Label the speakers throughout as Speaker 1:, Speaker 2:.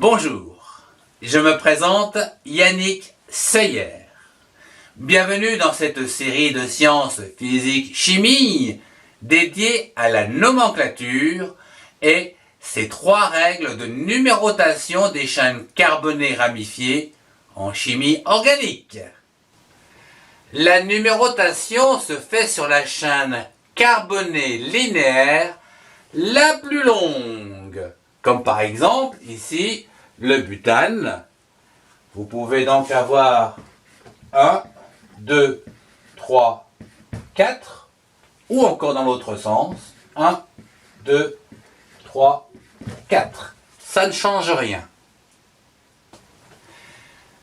Speaker 1: Bonjour, je me présente Yannick Seyer. Bienvenue dans cette série de sciences physique chimie dédiée à la nomenclature et ses 3 règles de numérotation des chaînes carbonées ramifiées en chimie organique. La numérotation se fait sur la chaîne carbonée linéaire la plus longue, comme par exemple ici le butane. Vous pouvez donc avoir 1, 2, 3, 4, ou encore dans l'autre sens, 1, 2, 3, 4. Ça ne change rien.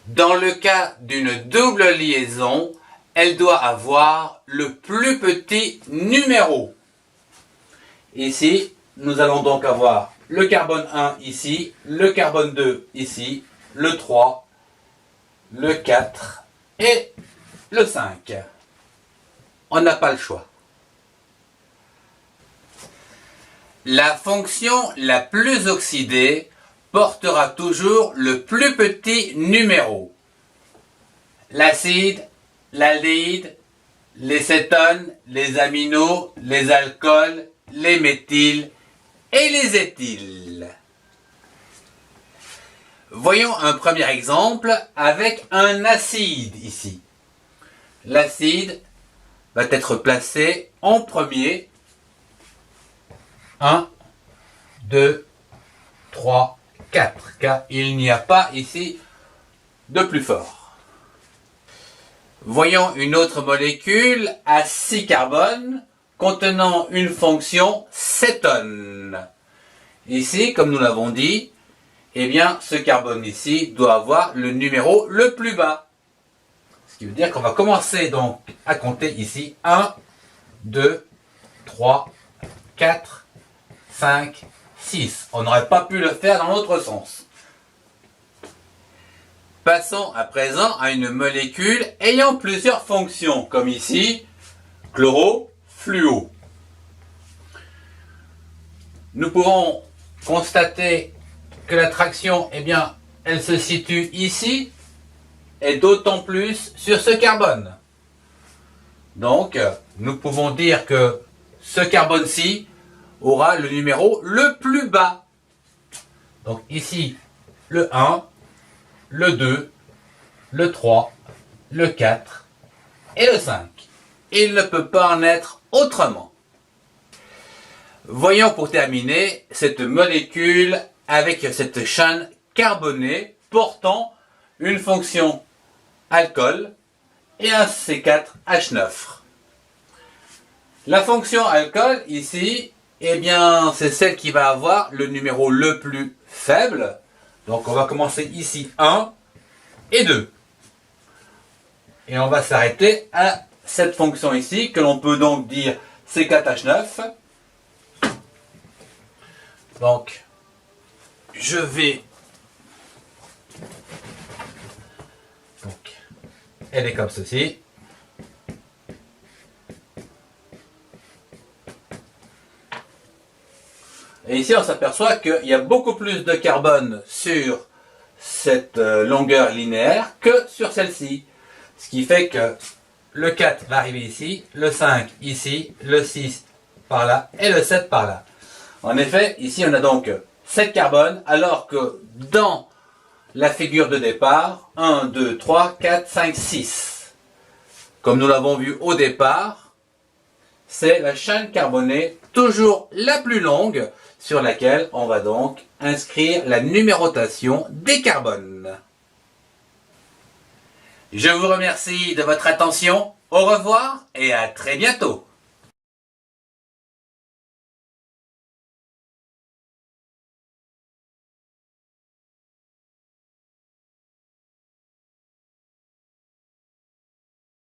Speaker 1: Dans le cas d'une double liaison, elle doit avoir le plus petit numéro. Ici, nous allons donc avoir le carbone 1 ici, le carbone 2 ici, le 3, le 4 et le 5. On n'a pas le choix. La fonction la plus oxydée portera toujours le plus petit numéro. L'acide, l'aldéhyde, les cétones, les aminos, les alcools, les méthyles et les éthyles. Voyons un premier exemple avec un acide ici. L'acide va être placé en premier. 1, 2, 3, 4, car il n'y a pas ici de plus fort. Voyons une autre molécule à 6 carbones contenant une fonction cétone. Ici, comme nous l'avons dit, eh bien, ce carbone ici doit avoir le numéro le plus bas. Ce qui veut dire qu'on va commencer donc à compter ici 1, 2, 3, 4, 5, 6. On n'aurait pas pu le faire dans l'autre sens. Passons à présent à une molécule ayant plusieurs fonctions, comme ici, chloro-fluo. Nous pouvons constater que l'attraction, eh bien, elle se situe ici, et d'autant plus sur ce carbone. Donc, nous pouvons dire que ce carbone-ci aura le numéro le plus bas. Donc ici, le 1, le 2, le 3, le 4 et le 5. Il ne peut pas en être autrement. Voyons pour terminer cette molécule avec cette chaîne carbonée portant une fonction alcool et un C4H9. La fonction alcool ici, eh bien, c'est celle qui va avoir le numéro le plus faible. Donc on va commencer ici 1 et 2. Et on va s'arrêter à cette fonction ici, que l'on peut donc dire C4H9. Donc, je vais... Donc, elle est comme ceci. Et ici, on s'aperçoit qu'il y a beaucoup plus de carbone sur cette longueur linéaire que sur celle-ci. Ce qui fait que le 4 va arriver ici, le 5 ici, le 6 par là et le 7 par là. En effet, ici, on a donc 7 carbones, alors que dans la figure de départ, 1, 2, 3, 4, 5, 6. Comme nous l'avons vu au départ, c'est la chaîne carbonée toujours la plus longue sur laquelle on va donc inscrire la numérotation des carbones. Je vous remercie de votre attention, au revoir et à très bientôt.